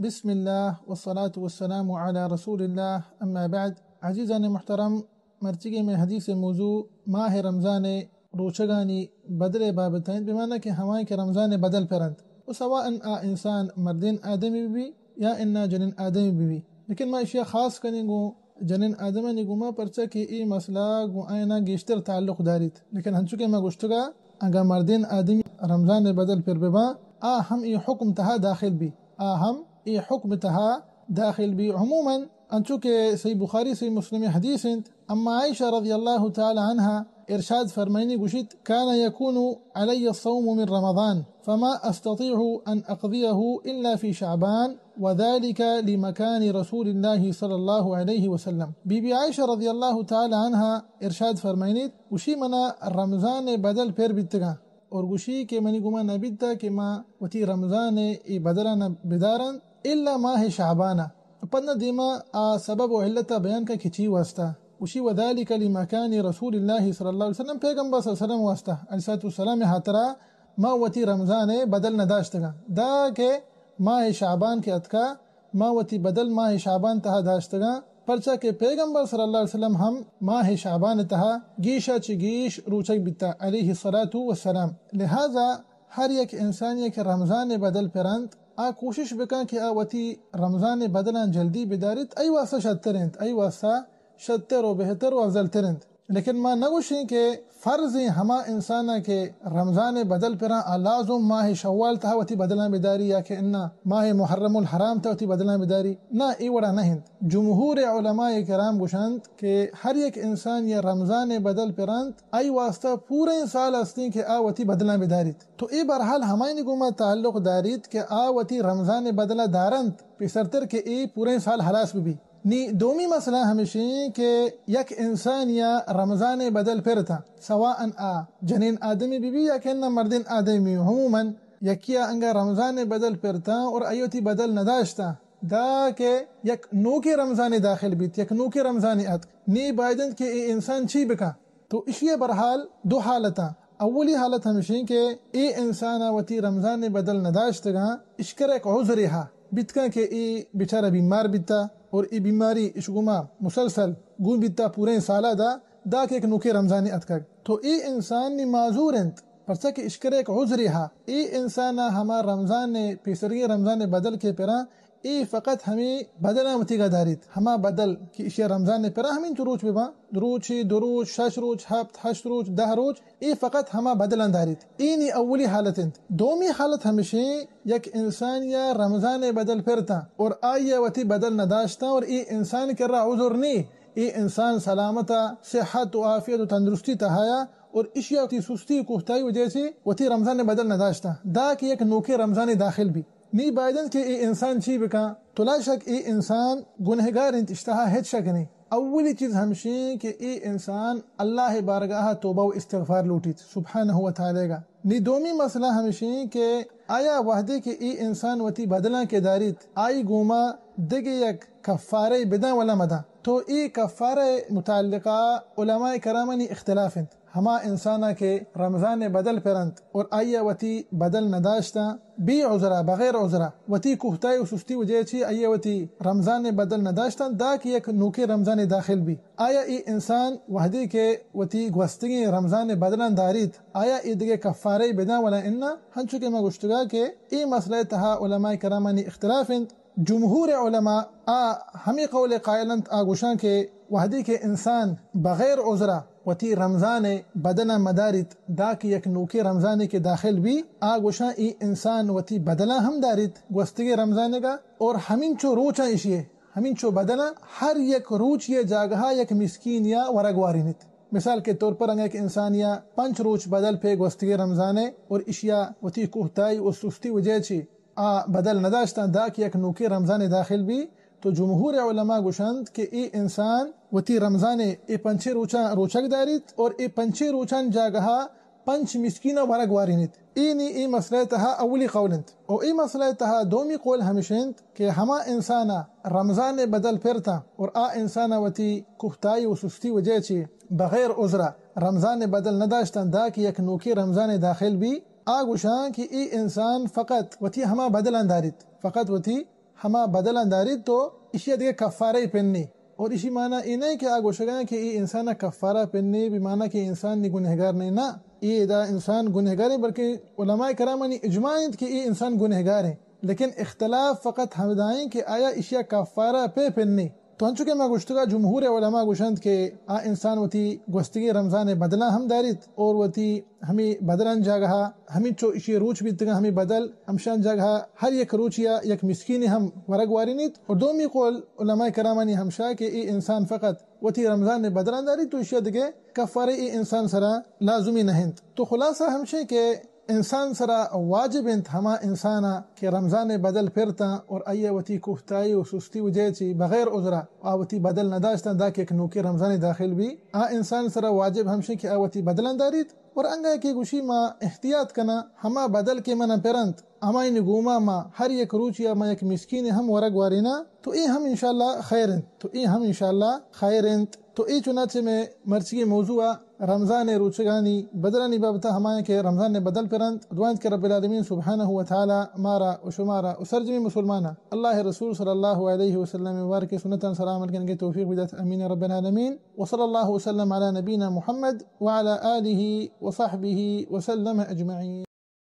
بسم الله والصلاة والسلام على رسول الله اما بعد. عزیزان محترم، مرچگی میں حدیث موضوع ماہ رمضان روچگانی بدل بابتین بمعنی کہ ہمائیں کہ رمضان بدل پرند و سواء انسان مردین آدمی بھی یا انا جنین آدمی بھی لیکن ما اشیاء خاص کنیں گو جنین آدمی گما پرچا کہ ای مسئلہ گو آئینہ گیشتر تعلق داریت لیکن ہنچکے ما گشتگا اگر مردین آدمی رمضان بدل پر ببا ہم ای حکم تہا داخل بھی ہم ای حکم تہا داخل بھی عموما انچو کہ صحیح بخاری صحیح مسلم حدیث انت اما عائشہ رضی اللہ تعالی عنہ ارشاد فرمائنی گوشت كان يكون علي الصوم من رمضان فما استطيع ان اقضيه الا في شعبان وذلك لمكان رسول الله صلی اللہ علیہ وسلم. بی بی عائشہ رضی اللہ تعالی عنہ ارشاد فرمائنی وشی منا رمضان بدل پھر بیتگا اور گوشی کہ منی گما نبیتا کہ ما وتی رمضان ای بدلنا بدارن الا ماہ شعبانہ پنہ دیما سبب و علت بیان کا کچی واسطہ وشی وذالک لمکان رسول اللہ صلی اللہ علیہ وسلم پیغمبر صلی اللہ علیہ وسلم واسطہ علیہ السلام حاترا ما وتی رمضان بدل نداشتگا دا کہ ماہ شعبان کے اتکا ما وتی بدل ماہ شعبان تہا داشتگا پرچا کہ پیغمبر صلی اللہ علیہ وسلم ہم ماہ شعبان تہا گیشا چگیش روچک بیتا علیہ الصلاة والسلام. لہذا ہر یک انسانی کہ رمضان بدل پرند کوشش بکن کہ وتی رمضان بدلان جلدی بدارت ای واسطہ شدترند ای واسطہ شدتر و بہتر و افضل ترند لیکن ما نگوشیں کہ فرض ہما انسانا کہ رمضان بدل پران لازم ماہ شوال تہا وتی بدلان بداری یا کہ انا ماہ محرم الحرام تہا وتی بدلان بداری نا ای وڑا نہند. جمہور علماء کرام گوشند کہ ہر ایک انسان یا رمضان بدل پرند ای واسطہ پورے سال استی کہ وتی بدلان بداریت تو ای برحال ہمائی نگوما تعلق داریت کہ وتی رمضان بدلہ دارند پیسرتر کہ ای پورے سال حلاس بھی نی دومی مسئلہ ہمیشہ کہ یک انسان یا رمضان بدل پھرتا سواء جنین آدمی بھی یا کہ مردین آدمی عموما یکیا انگا رمضان بدل پھرتا اور ایوتی بدل نداشتا دا کہ یک نوکی رمضان داخل بیت یک نوکی رمضان ات نی بائدن کہ ای انسان چی بکا تو اشیاء برحال دو حالتا. اولی حالت ہمیشہ کہ ای انسان وتی رمضان بدل نداشتگا اشکر ایک عذر ہا بیتکا کہ ای بیچارہ بیمار بیتا اور ای بیماری اشگما مسلسل گون بیتا پورے سالہ دا کہ ایک نوکے رمضانی اتکا تو ای انسان نی معذور انت پرسا کہ اشکر ایک عذر ہا ای انسان ہما رمضان پیسرگی رمضان بدل کے پرا ای فقط ہمیں بدلہ متیگا داریت ہما بدل کی اشیاء رمضان پرا ہمیں چو روچ ببا روچ دروچ شش روچ ہفت ہشت روچ 10 روچ ای فقط ہما بدلان داریت. اینی اولی حالت انت. دومی حالت ہمیشہ یک انسان یا رمضان بدل پھرتا اور آیا وتی بدل نداشتا اور ای انسان کر رہا عذر نہیں ای انسان سلامتا صحت و عافیت و تندرستی تہایا اور اشیاء تی سستی کوہتائی وجہ سے وتی رمضان بدل نداشتا دا کہ یک نوکے رمضان داخل بھی نی بائدن کہ ای انسان چی بکا تو لا شک ای انسان گنہگار انت اشتہا ہیچ شک نہیں. اولی چیز ہمشی کہ ای انسان اللہ بارگاہ توبہ و استغفار لوٹیت سبحانہ و تعالی گا. نی دومی مسئلہ ہمشی کہ آیا وحدے کہ ای انسان وتی بدلان کے داریت آئی گوما دگے یک کفارے بدا ولا مدا تو ای کفارے متعلقہ علماء کرامانی اختلاف انت. ہما انسانا کے رمضان بدل پرند اور آیا وتی بدل نداشتا بی عذرا بغیر عذرا وتی کوہتائی و سستی وجہ چی آیا وتی رمضان بدل نداشتا دا کہ یک نوکے رمضان داخل بھی آیا ای انسان وحدی کے وتی گوستگی رمضان بدلان داریت آیا ای دگے کفارے بدا ولا انا ہنچو کے میں گشتگا کہ ای مسئلہ تہا علماء کرامانی اختلاف انت. جمہور علماء ہمیں قول قائلنت آگوشان کے وحدی کے انسان بغیر عذرا وتی رمضان بدنا مدارت دا کہ یک نوکے رمضان کے داخل بھی آگوشان ای انسان وتی بدلا ہم دارت گوستگی رمضان کا اور ہمین چو روچا اشیے ہمین چو بدلا ہر یک روچ یہ جاگہا یک مسکین یا ورگوارینت. مثال کے طور پر انگا ایک انسان یا 5 روچ بدل پہ گوستگی رمضان اور اشیاء وتی کوہتائی و سستی وجہ چی بدل نداشتا دا کہ یک نوکے رمضان داخل بھی تو جمہور علماء گوشند کہ ای انسان وتی رمضان ای 5 روچک داریت اور ای 5 روچان جاگہا 5 مسکینہ ورگ وارینت. اینی ای مسئلہ تہا اولی قولنت اور ای مسئلہ تہا دومی قول ہمشند کہ ہما انسانا رمضان بدل پھرتا اور انسانا وتی کوہتائی و سستی وجہ چی بغیر عذرا رمضان بدل نداشتا دا کہ یک نوکے رمضان داخل بھی آگوشان کہ ای انسان فقط وتی ہما بدلان داریت فقط وتی ہما بدلان دارید تو اشیا دیگه کفاره پنی اور اسی معنی اینه که آگوشگان که ای انسان کفاره پنی بمعنی که انسان نی گنہگار نہیں نا ای دا انسان گنہگار ہے بلکہ علماء کرام نے اجماع ہے کہ ای انسان گنہگار ہے لیکن اختلاف فقط ہمدائیں کہ آیا اشیا کفاره پہ پنی تو انچو کہ میں گوشتگا جمہور علماء گوشند کہ آ انسان وتی گوستگی رمضان بدلا ہم دارید اور وتی ہمیں بدلن جاگہا ہمیں چو اشی روچ بیتگا ہمیں بدل ہمشان جاگہا ہر یک روچیا یک مسکین ہم ورگ وارینیت اور دومی قول علماء کرامانی ہمشا کہ ای انسان فقط وتی رمضان بدلن دارید تو اشیا دگے کفارے ای انسان سرا لازمی نہند تو خلاصہ ہمشے کہ انسان سرا واجب انت ہما انسانا کہ رمضان بدل پھرتا اور ایہ وتی کوفتائی و سستی وجہ چی بغیر عذرا آوتی بدل نداشتا دا کہ نوکے رمضان داخل بھی انسان سرا واجب ہمشے کہ آوتی بدلن دارید اور انگا کہ گوشی ما احتیاط کنا ہما بدل کے منا پرنت امائی نگوما ما ہر یک روچیا ما یک مسکین ہم ورگ وارینا تو ای ہم انشاءاللہ خیرنت تو ای چنانچہ میں مرچی موضوع رمضان روچگانی بدلانی بابتا ہمائیں کہ رمضان نے بدل پرند دعائیں کہ رب العالمین سبحانہ وتعالی مارا و شمارا و سرجمی مسلمانا اللہ رسول صلی اللہ علیہ وسلم مبارک سنتا سلام علیکن کے توفیق بدات امین رب العالمین وصلی اللہ وسلم علی نبینا محمد وعلى آلہ وصحبہ وسلم اجمعین.